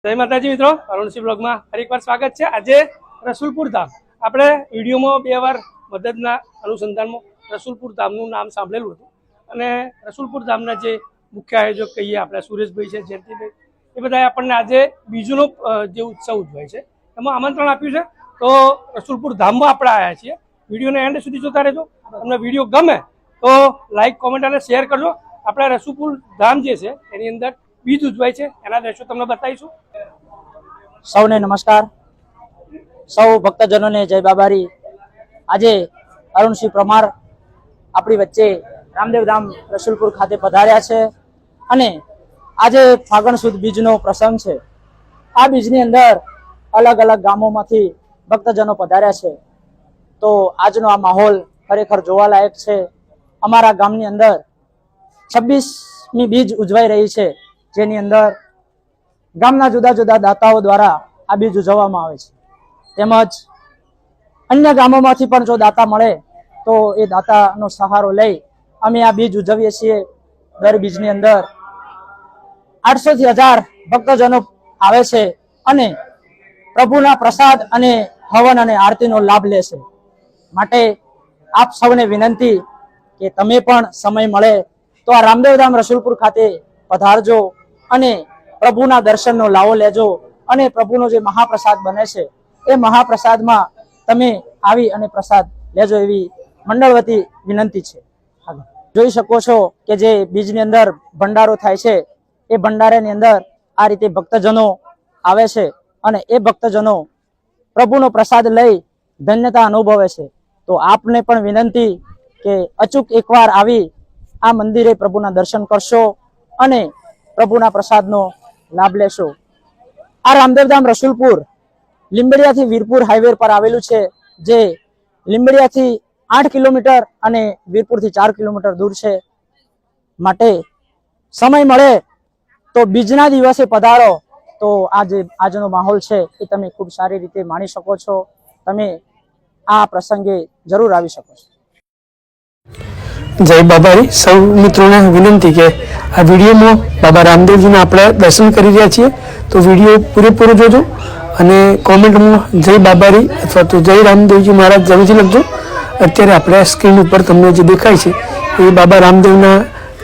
जय माताजी मित्रों, अरुणसिंह ब्लॉग में फरी एक बार स्वागत है। आज रसूलपुर धाम આપણે વિડીયોમાં બે વાર મદદના અનુસંધાનમાં રસુલપુર ધામનું નામ સાંભળેલું હતું અને રસુલપુર ધામના જે મુખ્ય આયોજક કહીએ આપણે સુરેશભાઈ છે, જયંતિભાઈ, એ બધાએ આપણને આજે બીજુનો જે ઉત્સવ ઉજવાય છે એમાં આમંત્રણ આપ્યું છે। તો રસુલપુર ધામમાં આપણે આવ્યા છીએ। વિડીયોને એન્ડ સુધી જોતા રહેજો। તમને વિડીયો ગમે તો લાઈક, કોમેન્ટ અને શેર કરજો। આપણે રસુલપુર ધામ જે છે એની અંદર બીજ ઉજવાય છે, એના દ્રશ્યો તમને બતાવીશું। સૌને નમસ્કાર। સૌ ભક્તજનોं ने जय बाबारी। आज अरुणसिंह परमार अपनी वच्चे रामदेव धाम रसूलपुर खाते पधार्या छे अने आज फागण सुद बीजनो प्रसंग छे। आ बीजनी अंदर अलग अलग गामोमांथी भक्तजनों पधार्या छे। तो आजनो आ माहोल खरेखर जोवालायक छे। अमारा गामनी अंदर 26मी बीज उजवाई रही छे, जेनी अंदर गामना जुदा जुदा दाताओ द्वारा आ बीज उजववामां आवे छे। તેમજ અન્ય ગામોમાંથી પણ જો દાતા મળે તો એ દાતાનો સહારો લઈ અમે આ બીજ ઉજવીએ છીએ। દર બીજની અંદર 800 થી 1000 ભક્તજનો આવે છે અને પ્રભુના પ્રસાદ અને હવન અને આરતીનો લાભ લે છે। માટે આપ સૌને વિનંતી કે તમે પણ સમય મળે તો આ રામદેવ ધામ રસુલપુર ખાતે પધારજો અને પ્રભુના દર્શનનો લાવો લેજો અને પ્રભુનો જે મહાપ્રસાદ બને છે એ મહાપ્રસાદમાં તમે આવી અને પ્રસાદ લેજો એવી મંડળ વતી વિનંતી છે। જોઈ શકો છો કે જે બીજની અંદર ભંડારો થાય છે એ ભંડારાની અંદર આ રીતે ભક્તજનો આવે છે અને એ ભક્તજનો પ્રભુનો પ્રસાદ લઈ ધન્યતા અનુભવે છે। તો આપને પણ વિનંતી કે અચૂક એકવાર આવી આ મંદિરે પ્રભુના દર્શન કરશો અને પ્રભુના પ્રસાદનો લાભ લેશો। આ રામદેવ ધામ રસુલપુર લીંબડિયા થી વીરપુર હાઈવે પર આવેલું છે, જે લીંબડિયા થી 8 કિલોમીટર અને વીરપુર થી 4 કિલોમીટર દૂર છે। માટે સમય મળે તો બીજના દિવસે પધારો તો આજનો માહોલ છે એ તમે ખૂબ સારી રીતે માણી શકો છો। તમે આ પ્રસંગે જરૂર આવી શકો છો। जय बाबारी। सौ मित्रों ने विनंती के आ वीडियो में बाबा रामदेव जी अपने दर्शन कर रहा छे, तो वीडियो पूरेपूरो जोजो અને કોમેન્ટમાં જય બાબારી અથવા તો જય રામદેવજી મહારાજ જરૂરથી લખજો। અત્યારે આપણે સ્ક્રીન ઉપર તમને જે દેખાય છે એ બાબા રામદેવના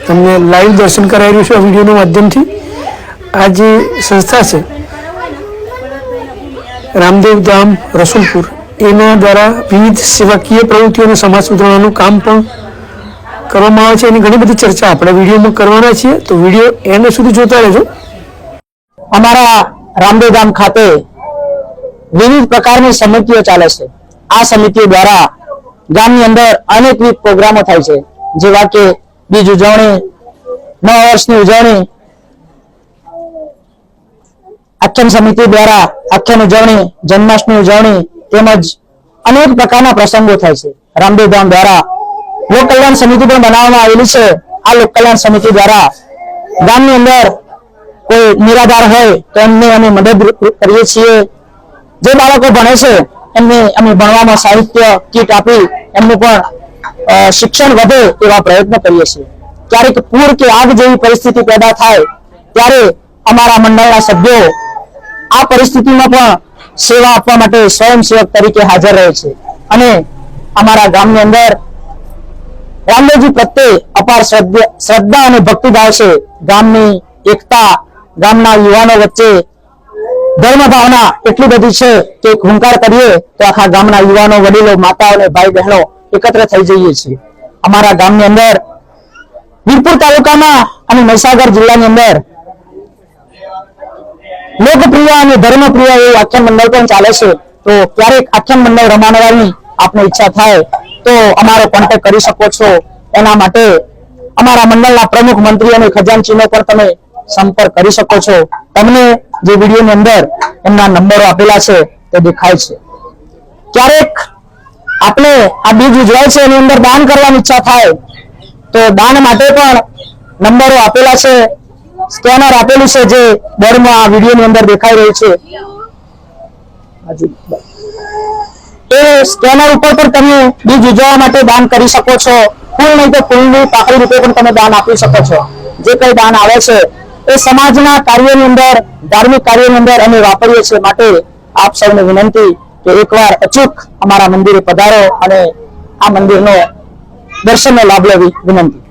તમને લાઈવ દર્શન કરાવી રહ્યું છે આ વિડીયોના માધ્યમથી। આ જે સંસ્થા છે રામદેવ ધામ રસુલપુર, એના દ્વારા વિવિધ સેવાકીય પ્રવૃત્તિઓ અને સમાજ સુધારણાનું કામ પણ કરવામાં આવે છે। એની ઘણી બધી ચર્ચા આપણે વિડીયોમાં કરવાના છીએ, તો વિડીયો એન્ડ સુધી જોતા રહેજો। અમારા રામદેવ ધામ ખાતે વિવિધ પ્રકારની સમિતિઓ ચાલે છે। આ સમિતિઓ દ્વારા ગામની અંદર અનેકવિધ પ્રોગ્રામો થાય છે, જેવા કે બીજ ઉજવણી, નવા વર્ષની ઉજવણી, આખ્યાન સમિતિ દ્વારા આખ્યાન ઉજવણી, જન્માષ્ટમી ઉજવણી તેમજ અનેક પ્રકારના પ્રસંગો થાય છે। રામદેવ ધામ દ્વારા લોક કલ્યાણ સમિતિ પણ બનાવવામાં આવેલી છે। આ લોક કલ્યાણ સમિતિ દ્વારા ગામની અંદર કોઈ નિરાધાર હોય તો એમને અમે મદદ કરીએ છીએ। જે બાળકો ભણે છે એમને અમે ભણવામાં સાહિત્ય કીટ આપી એમનું પણ શિક્ષણ વધે એવા પ્રયત્ન કરીએ છીએ। ક્યારેક પૂર કે આગ જેવી પરિસ્થિતિ પેદા થાય ત્યારે અમારા મંડળના સભ્યો આ પરિસ્થિતિમાં પણ સેવા આપવા માટે સ્વયંસેવક તરીકે હાજર રહે છે અને અમારા ગામની અંદર રામદેવજી પ્રત્યે અપાર શ્રદ્ધા અને ભક્તિભાવ છે। ગામની એકતા, ગામના યુવાનો વચ્ચે ધર્મ ભાવના એટલી બધી છે કે હુંકાર કરીએ તો આખા ગામના યુવાનો, વડીલો, માતાઓ અને ભાઈ બહેનો એકત્ર થઈ જઈએ છીએ। અમારા ગામની અંદર વીરપુર તાલુકામાં અને મહીસાગર જિલ્લાની અંદર લોકપ્રિય અને ધર્મપ્રિય એવું આખ્યાન મંડળ પણ ચાલે છે। તો ક્યારેક આખ્યાન મંડળ રમાડવાની આપને ઈચ્છા થાય તો અમારો કોન્ટેક્ટ કરી શકો છો। એના માટે અમારા મંડળના પ્રમુખ, મંત્રી અને ખજાનચીનો પણ તમે સંપર્ક કરી શકો છો। તમને જે વિડીયોની અંદર એમના નંબરો આપેલા છે તે દેખાય છે। ક્યારેક આપણે આ બીજ ઉજવાય છે એની અંદર દાન કરવાની ઈચ્છા થાય તો દાન માટે પણ નંબરો આપેલા છે, સ્કેનર આપેલું છે જે બોર્ડમાં આ વિડીયોની અંદર દેખાઈ રહ્યું છે। એ સ્કેનર ઉપર પણ તમે બીજ ઉજવવા માટે દાન કરી શકો છો। ફૂલ નહીં તો ફૂલની પાકડી રૂપે પણ તમે દાન આપી શકો છો। જે કઈ દાન આવે છે એ સમાજના કાર્યોની અંદર, ધાર્મિક કાર્યોની અંદર અમે વાપરીએ છીએ. માટે આપ સૌને વિનંતી કે એકવાર અચૂક અમારા મંદિરે પધારો અને આ મંદિરનો દર્શનનો લાભ લેવી વિનંતી.